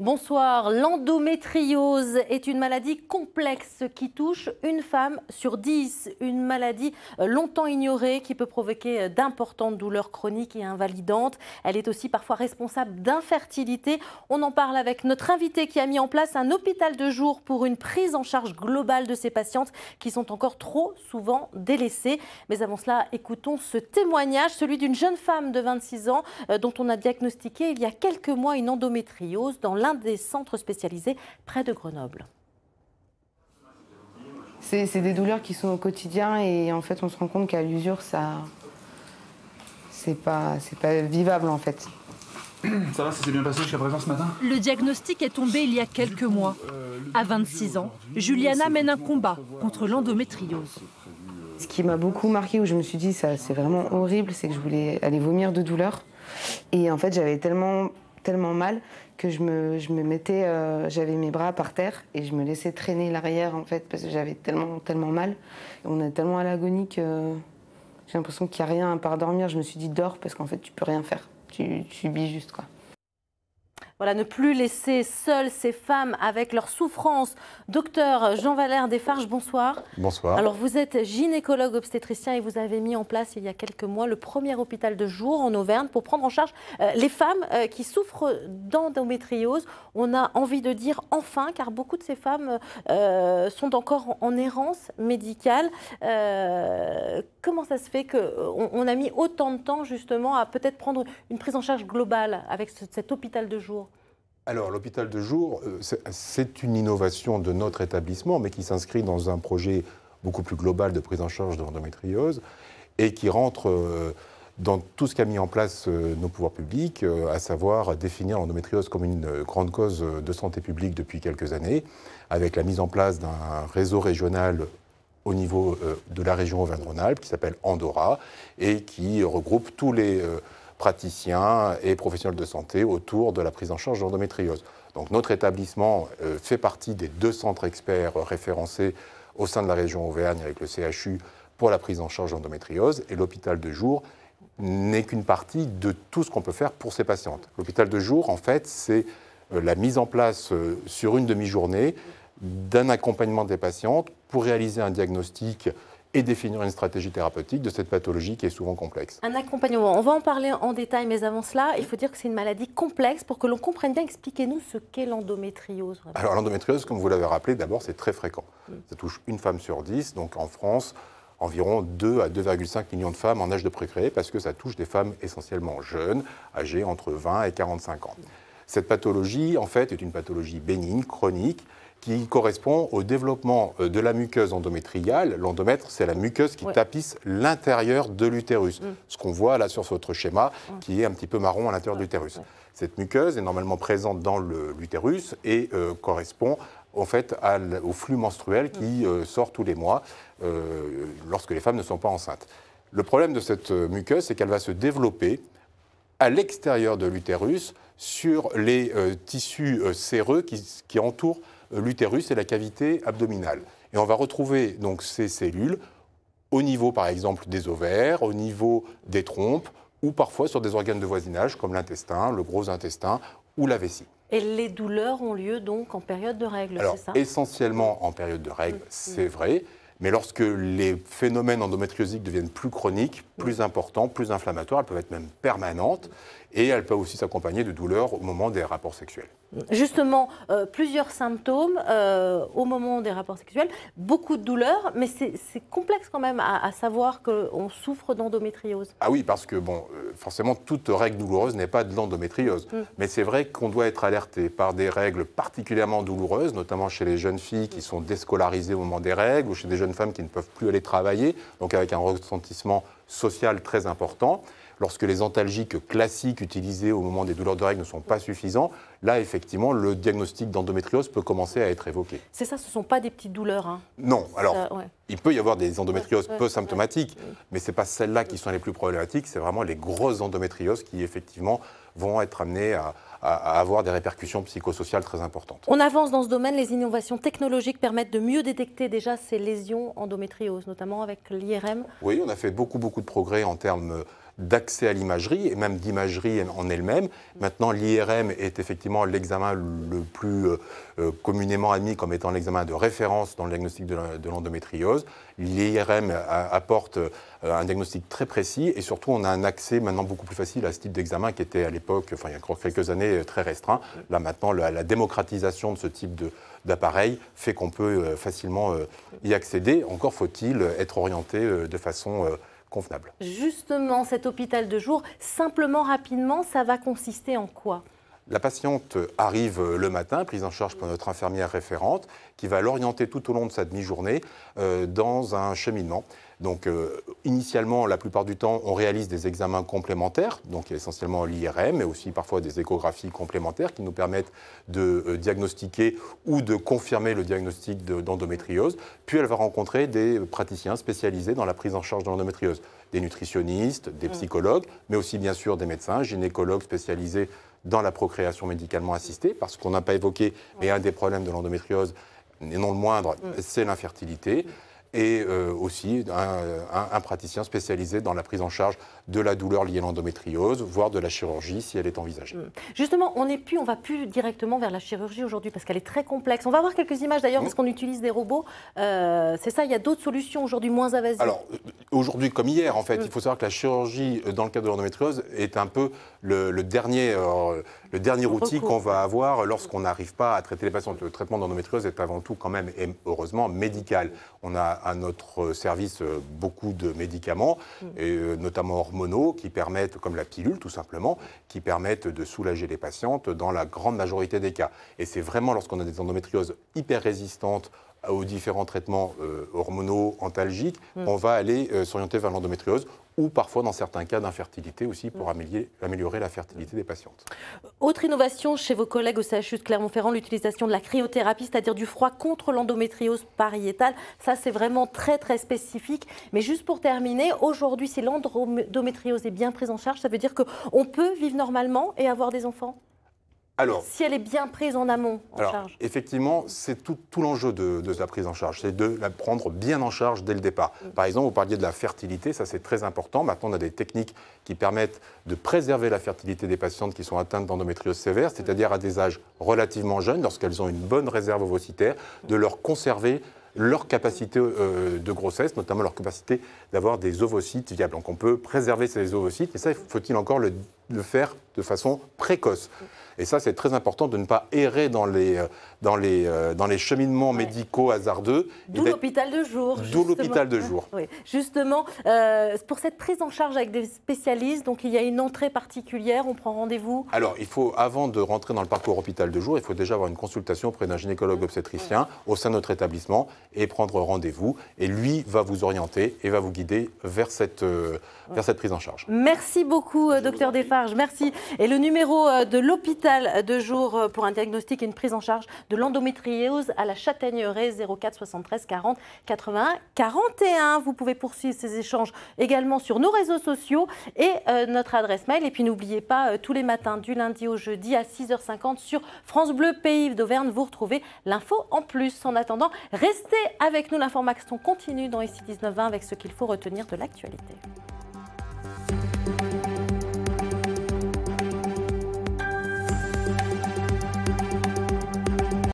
Bonsoir. L'endométriose est une maladie complexe qui touche une femme sur 10. Une maladie longtemps ignorée qui peut provoquer d'importantes douleurs chroniques et invalidantes. Elle est aussi parfois responsable d'infertilité. On en parle avec notre invité qui a mis en place un hôpital de jour pour une prise en charge globale de ces patientes qui sont encore trop souvent délaissées. Mais avant cela, écoutons ce témoignage, celui d'une jeune femme de 26 ans dont on a diagnostiqué il y a quelques mois une endométriose dans l'un des centres spécialisés près de Grenoble. C'est des douleurs qui sont au quotidien et en fait on se rend compte qu'à l'usure c'est pas vivable en fait. Ça va, ça s'est bien passé jusqu'à présent ce matin? Le diagnostic est tombé il y a quelques mois. À 26 ans, Juliana mène un combat contre l'endométriose. Ce qui m'a beaucoup marqué, où je me suis dit ça c'est vraiment horrible, c'est que je voulais aller vomir de douleur. Et en fait j'avais tellement mal que je me mettais, j'avais mes bras par terre et je me laissais traîner l'arrière en fait parce que j'avais tellement mal. On est tellement à l'agonie que j'ai l'impression qu'il n'y a rien à part dormir. Je me suis dit dors parce qu'en fait tu peux rien faire, tu subis juste quoi. Voilà, ne plus laisser seules ces femmes avec leurs souffrances. Docteur Jean-Valère Desfarges, bonsoir. Bonsoir. Alors vous êtes gynécologue obstétricien et vous avez mis en place il y a quelques mois le premier hôpital de jour en Auvergne pour prendre en charge les femmes qui souffrent d'endométriose. On a envie de dire enfin, car beaucoup de ces femmes sont encore en errance médicale. Comment ça se fait qu'on a mis autant de temps justement à peut-être prendre une prise en charge globale avec cet hôpital de jour? Alors, l'hôpital de jour, c'est une innovation de notre établissement, mais qui s'inscrit dans un projet beaucoup plus global de prise en charge de l'endométriose et qui rentre dans tout ce qu'a mis en place nos pouvoirs publics, à savoir définir l'endométriose comme une grande cause de santé publique depuis quelques années, avec la mise en place d'un réseau régional au niveau de la région Auvergne-Rhône-Alpes qui s'appelle Andora et qui regroupe tous les praticiens et professionnels de santé autour de la prise en charge de l'endométriose. Donc notre établissement fait partie des 2 centres experts référencés au sein de la région Auvergne avec le CHU pour la prise en charge de l'endométriose et l'hôpital de jour n'est qu'une partie de tout ce qu'on peut faire pour ces patientes. L'hôpital de jour, en fait, c'est la mise en place sur une demi-journée d'un accompagnement des patientes pour réaliser un diagnostic et définir une stratégie thérapeutique de cette pathologie qui est souvent complexe. Un accompagnement, on va en parler en détail, mais avant cela, il faut dire que c'est une maladie complexe. Pour que l'on comprenne bien, expliquez-nous ce qu'est l'endométriose. Alors l'endométriose, comme vous l'avez rappelé, d'abord c'est très fréquent. Ça touche une femme sur 10, donc en France, environ 2 à 2,5 millions de femmes en âge de procréer, parce que ça touche des femmes essentiellement jeunes, âgées entre 20 et 45 ans. Cette pathologie, en fait, est une pathologie bénigne, chronique, qui correspond au développement de la muqueuse endométriale. L'endomètre, c'est la muqueuse qui tapisse l'intérieur de l'utérus. Ce qu'on voit là sur votre schéma, qui est un petit peu marron à l'intérieur de l'utérus. Cette muqueuse est normalement présente dans l'utérus et correspond en fait au flux menstruel qui sort tous les mois lorsque les femmes ne sont pas enceintes. Le problème de cette muqueuse, c'est qu'elle va se développer à l'extérieur de l'utérus sur les tissus séreux qui entourent l'utérus et la cavité abdominale. Et on va retrouver donc ces cellules au niveau, par exemple, des ovaires, au niveau des trompes, ou parfois sur des organes de voisinage comme l'intestin, le gros intestin ou la vessie. Et les douleurs ont lieu donc en période de règles, c'est ça? Essentiellement en période de règles, c'est vrai. Mais lorsque les phénomènes endométriosiques deviennent plus chroniques, plus importants, plus inflammatoires, elles peuvent être même permanentes et elles peuvent aussi s'accompagner de douleurs au moment des rapports sexuels. Justement, plusieurs symptômes au moment des rapports sexuels, beaucoup de douleurs, mais c'est complexe quand même à savoir qu'on souffre d'endométriose. Ah oui, parce que bon, forcément, toute règle douloureuse n'est pas de l'endométriose. Mais c'est vrai qu'on doit être alerté par des règles particulièrement douloureuses, notamment chez les jeunes filles qui sont déscolarisées au moment des règles ou chez des jeunes femmes qui ne peuvent plus aller travailler, donc avec un ressentiment social très important. Lorsque les antalgiques classiques utilisés au moment des douleurs de règles ne sont pas suffisants, là, effectivement, le diagnostic d'endométriose peut commencer à être évoqué. C'est ça, ce ne sont pas des petites douleurs, hein? Non, alors, il peut y avoir des endométrioses peu symptomatiques, mais ce n'est pas celles-là qui sont les plus problématiques, c'est vraiment les grosses endométrioses qui, effectivement, vont être amenées à avoir des répercussions psychosociales très importantes. On avance dans ce domaine, les innovations technologiques permettent de mieux détecter déjà ces lésions endométrioses, notamment avec l'IRM. Oui, on a fait beaucoup de progrès en termes d'accès à l'imagerie et même d'imagerie en elle-même. Maintenant, l'IRM est effectivement l'examen le plus communément admis comme étant l'examen de référence dans le diagnostic de l'endométriose. L'IRM apporte un diagnostic très précis et surtout on a un accès maintenant beaucoup plus facile à ce type d'examen qui était à l'époque, enfin il y a encore quelques années, très restreint. Là maintenant, la démocratisation de ce type d'appareil fait qu'on peut facilement y accéder. Encore faut-il être orienté de façon convenable. Justement, cet hôpital de jour, simplement, rapidement, ça va consister en quoi ? La patiente arrive le matin, prise en charge par notre infirmière référente, qui va l'orienter tout au long de sa demi-journée dans un cheminement. Donc, initialement, la plupart du temps, on réalise des examens complémentaires, donc essentiellement l'IRM, mais aussi parfois des échographies complémentaires qui nous permettent de diagnostiquer ou de confirmer le diagnostic d'endométriose. Puis, elle va rencontrer des praticiens spécialisés dans la prise en charge de l'endométriose, des nutritionnistes, des psychologues, mais aussi bien sûr des médecins, gynécologues spécialisés dans la procréation médicalement assistée, parce qu'on n'a pas évoqué, mais un des problèmes de l'endométriose, et non le moindre, c'est l'infertilité. Et aussi un praticien spécialisé dans la prise en charge de la douleur liée à l'endométriose, voire de la chirurgie si elle est envisagée. Justement, on ne va plus directement vers la chirurgie aujourd'hui parce qu'elle est très complexe. On va voir quelques images d'ailleurs parce qu'on utilise des robots. C'est ça, il y a d'autres solutions aujourd'hui moins invasives. Alors, aujourd'hui comme hier, en fait, il faut savoir que la chirurgie dans le cadre de l'endométriose est un peu le dernier outil qu'on va avoir lorsqu'on n'arrive pas à traiter les patients. Le traitement d'endométriose est avant tout quand même, et heureusement, médical. On a à notre service beaucoup de médicaments, et notamment hormonaux, qui permettent, comme la pilule tout simplement, qui permettent de soulager les patientes dans la grande majorité des cas. Et c'est vraiment lorsqu'on a des endométrioses hyper résistantes aux différents traitements hormonaux, antalgiques, on va aller s'orienter vers l'endométriose ou parfois dans certains cas d'infertilité aussi pour améliorer la fertilité des patientes. Autre innovation chez vos collègues au CHU de Clermont-Ferrand, l'utilisation de la cryothérapie, c'est-à-dire du froid contre l'endométriose pariétale. Ça, c'est vraiment très, très spécifique. Mais juste pour terminer, aujourd'hui, si l'endométriose est bien prise en charge, ça veut dire qu'on peut vivre normalement et avoir des enfants ? Alors, si elle est bien prise en amont, en charge. Effectivement, c'est tout l'enjeu de la prise en charge, c'est de la prendre bien en charge dès le départ. Par exemple, vous parliez de la fertilité, ça c'est très important. Maintenant, on a des techniques qui permettent de préserver la fertilité des patientes qui sont atteintes d'endométriose sévère, c'est-à-dire à des âges relativement jeunes, lorsqu'elles ont une bonne réserve ovocitaire, de leur conserver leur capacité de grossesse, notamment leur capacité d'avoir des ovocytes viables. Donc on peut préserver ces ovocytes, mais ça, faut-il encore le faire de façon précoce. Et ça, c'est très important de ne pas errer dans les cheminements médicaux hasardeux. D'où l'hôpital de jour. D'où l'hôpital de jour. Oui. Justement, pour cette prise en charge avec des spécialistes, donc il y a une entrée particulière, on prend rendez-vous. Alors, avant de rentrer dans le parcours hôpital de jour, il faut déjà avoir une consultation auprès d'un gynécologue obstétricien au sein de notre établissement et prendre rendez-vous. Et lui va vous orienter et va vous guider vers cette prise en charge. Merci beaucoup, docteur Desfarges. Merci. Et le numéro de l'hôpital de jour pour un diagnostic et une prise en charge de l'endométriose à la Châtaigneraie, 04 73 40 81 41. Vous pouvez poursuivre ces échanges également sur nos réseaux sociaux et notre adresse mail. Et puis n'oubliez pas, tous les matins du lundi au jeudi à 6h50 sur France Bleu Pays d'Auvergne, vous retrouvez l'info en plus. En attendant, restez avec nous, l'information continue dans ici 19-20 avec ce qu'il faut retenir de l'actualité.